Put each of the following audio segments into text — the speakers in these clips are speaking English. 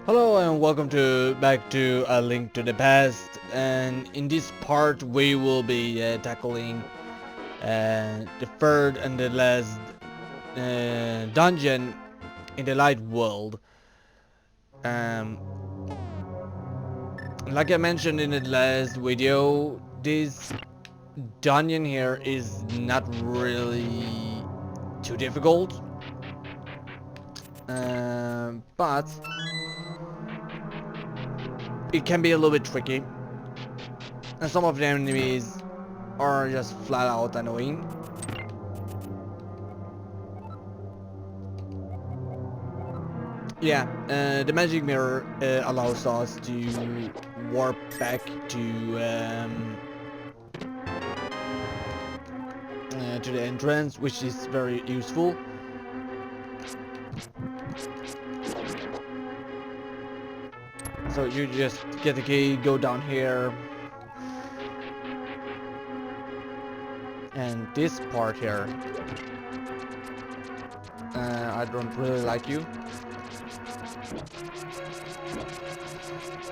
Hello and welcome back to A Link to the Past, and in this part we will be tackling the third and the last dungeon in the light world. Um, like I mentioned in the last video, this dungeon here is not really too difficult, but it can be a little bit tricky, and some of the enemies are just flat out annoying. Yeah, the magic mirror allows us to warp back to the entrance, which is very useful. So you just get the key, go down here, and this part here. I don't really like you.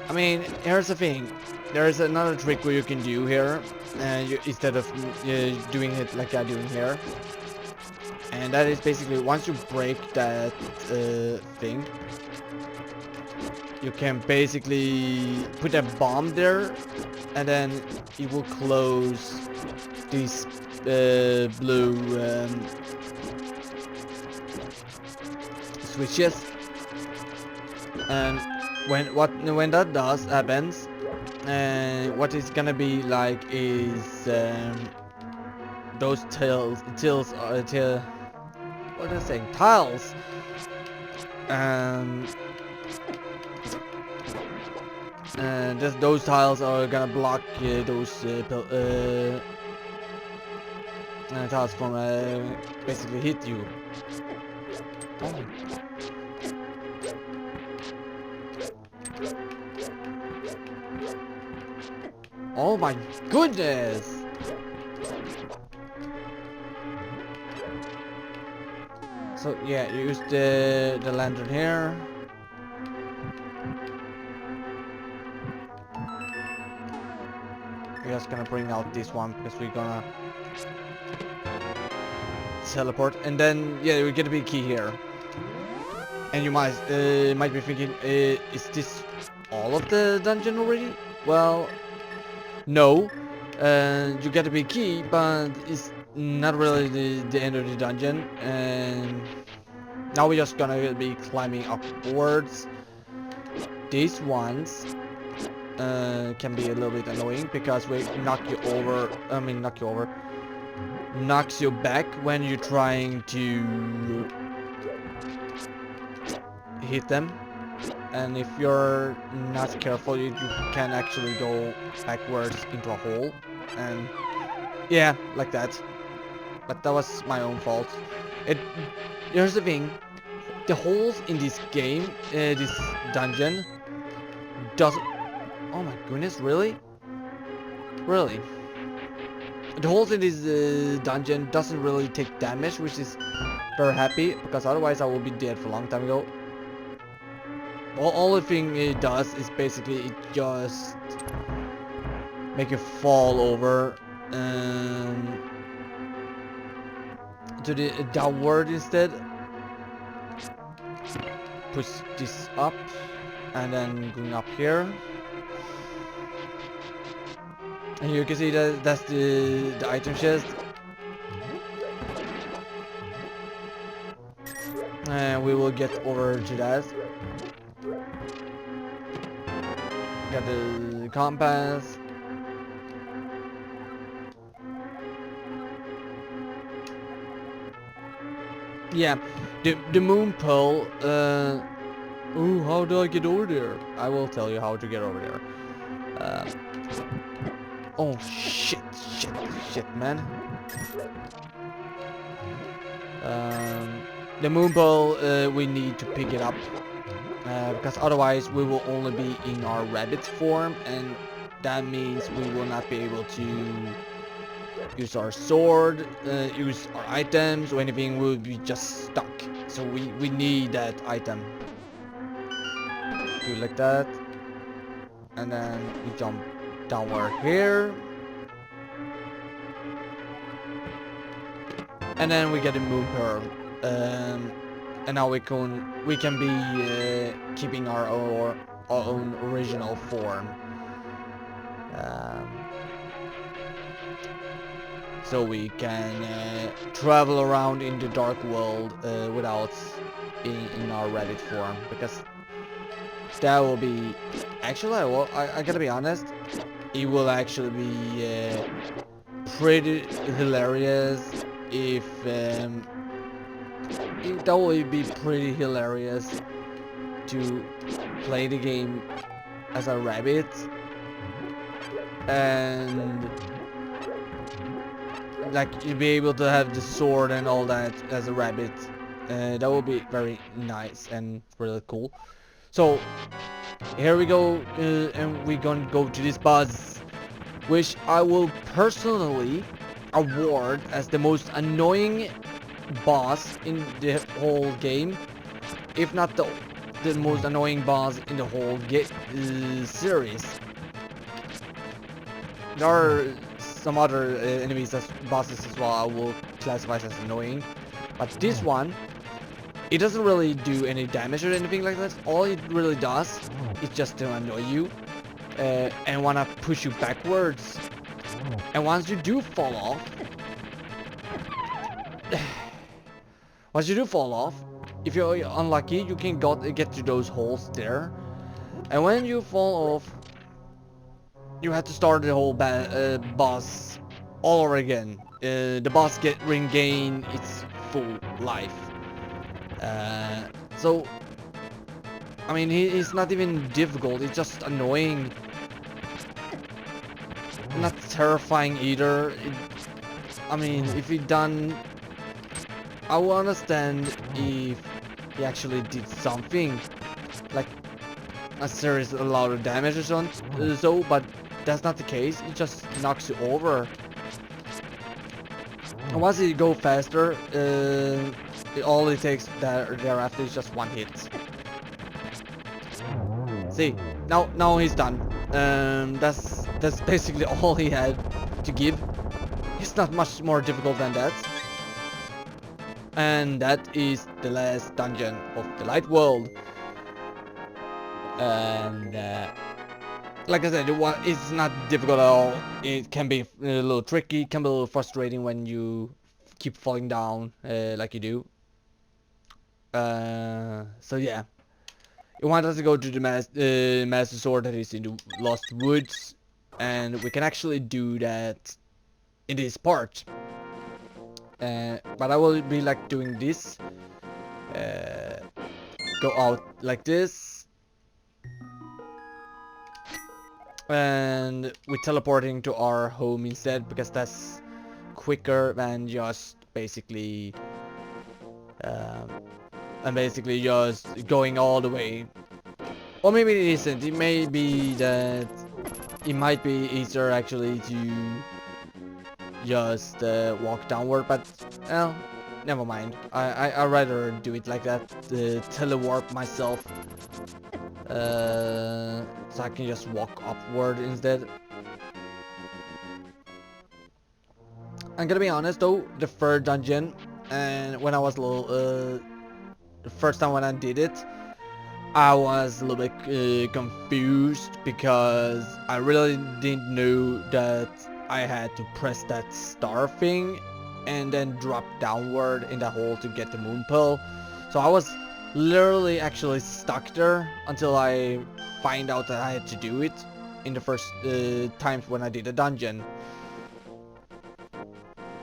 I mean, here's the thing. There's another trick where you can do here, instead of doing it like I'm doing here. And that is basically, once you break that thing, you can basically put a bomb there, and then it will close these blue switches. And when that happens, what it's gonna be like is those what am I saying? Tiles. Those tiles are gonna block those tiles from basically hit you. Oh. Oh my goodness! So yeah, use the lantern here. We're just gonna bring out this one because we're gonna teleport, and then yeah, we get a big key here. And you might be thinking, is this all of the dungeon already? Well, no. You get a big key, but it's not really the end of the dungeon. And now we're just gonna be climbing upwards. These ones can be a little bit annoying because we knocks you back when you're trying to hit them. And if you're not careful, you can actually go backwards into a hole, and yeah, like that. But that was my own fault. Here's the thing: the holes in this game, this dungeon, doesn't. Oh my goodness, really? Really? The holes in this dungeon doesn't really take damage, which is very happy, because otherwise I would be dead for a long time ago. All the thing it does is basically it just make you fall over to the downward instead. Push this up and then going up here, and you can see that that's the item chest. And we will get over to that. Got the compass. Yeah, the moon pearl. Ooh, how do I get over there? I will tell you how to get over there. Oh shit, man. The moon pearl, we need to pick it up. Because otherwise we will only be in our rabbit form, and that means we will not be able to use our sword, use our items or anything. We'll be just stuck. So we need that item. do it like that. And then we jump downward here. And then we get a moon pearl. And now we can be keeping our own original form. So we can travel around in the dark world without being in our Reddit form, because that will be actually, I gotta be honest, it will actually be pretty hilarious if that will be pretty hilarious to play the game as a rabbit and like you'll be able to have the sword and all that as a rabbit. That will be very nice and really cool. So here we go, and we're gonna go to this boss, which I will personally award as the most annoying boss in the whole game, if not the most annoying boss in the whole series. There are some other enemies as bosses as well I will classify as annoying, but this one, it doesn't really do any damage or anything like that. All it really does is just to annoy you and wanna push you backwards. And once you do fall off, if you're unlucky, you can get to those holes there. And when you fall off, you have to start the whole boss all over again. The boss regain its full life. So, I mean, he's not even difficult, it's just annoying. Not terrifying either. I mean, if he done... I will understand if he actually did something. Like, a serious a lot of damage or so, but that's not the case. It just knocks you over. And once you go faster, all it takes thereafter is just one hit. See, now he's done. That's basically all he had to give. It's not much more difficult than that. And that is the last dungeon of the light world. And like I said, it's not difficult at all. It can be a little tricky, can be a little frustrating when you keep falling down like you do. So yeah, you want us to go to the Master Sword that is in the Lost Woods, and we can actually do that in this part. But I will be like doing this. Go out like this. And we're teleporting to our home instead, because that's quicker than just basically just going all the way. Or maybe it isn't. It may be that it might be easier actually to just walk downward, but well, never mind. I'd rather do it like that, telewarp myself, so I can just walk upward instead. I'm gonna be honest though, the third dungeon, and when I was little, the first time when I did it, I was a little bit confused, because I really didn't know that I had to press that star thing and then drop downward in that hole to get the moon pearl. So I was literally actually stuck there until I find out that I had to do it in the first times when I did a dungeon.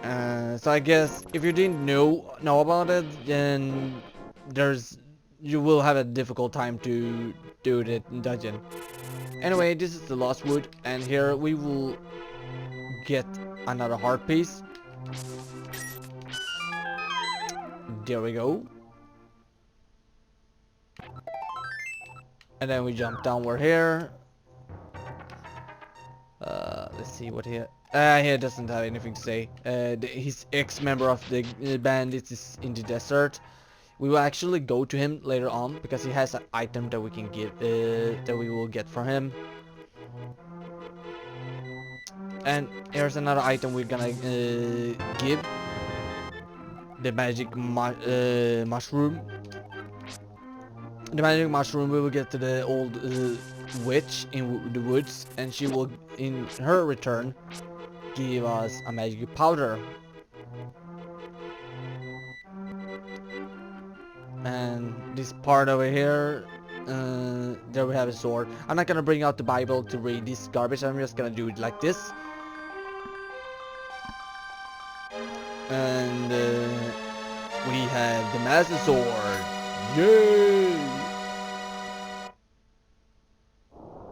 So I guess if you didn't know about it, then you will have a difficult time to do the dungeon. Anyway, this is the Lost Wood, and here we will get another heart piece. There we go. And then we jump downward here. Let's see what here. Here doesn't have anything to say. His ex-member of the bandits is in the desert. We will actually go to him later on because he has an item that we can give, that we will get from him. And here's another item we're gonna give. The magic mushroom. The magic mushroom we will get to the old witch in the woods, and she will, in her return, give us a magic powder. And this part over here, there we have a sword. I'm not gonna bring out the Bible to read this garbage. I'm just gonna do it like this. And we have the Master Sword. Yay!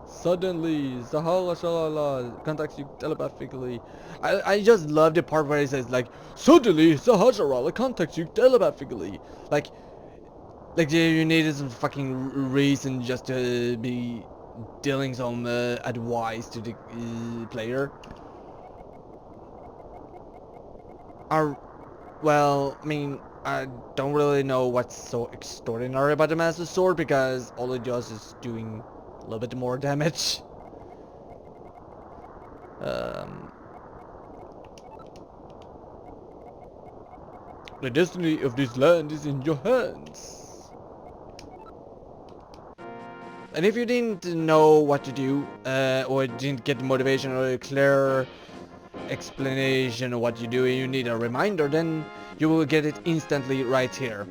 Suddenly, Sahala Shalala contacts you telepathically. I just love the part where it says like, suddenly Sahasharala contacts you telepathically. Like you needed some fucking reason just to be dealing some advice to the player. Well, I mean, I don't really know what's so extraordinary about the Master Sword because all it does is doing a little bit more damage. The destiny of this land is in your hands. And if you didn't know what to do, or didn't get the motivation or a clear explanation of what you do and you need a reminder, then you will get it instantly right here.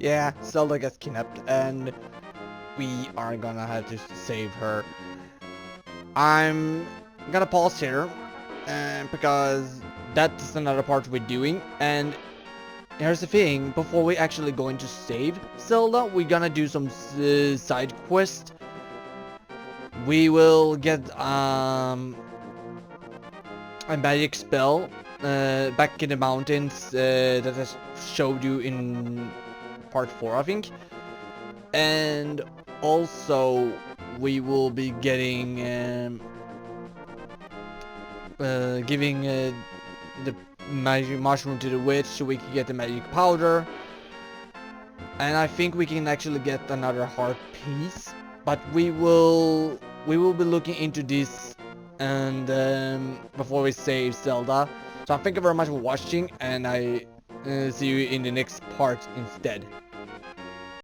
Yeah, Zelda gets kidnapped and we are gonna have to save her. I'm gonna pause here because that's another part we're doing, and here's the thing, before we actually going to save Zelda, we're gonna do some side quest. We will get a magic spell back in the mountains that I showed you in part 4, I think. And also we will be getting giving the magic mushroom to the witch so we can get the magic powder. And I think we can actually get another heart piece, but we will be looking into this and before we save Zelda. So thank you very much for watching, and I see you in the next part instead.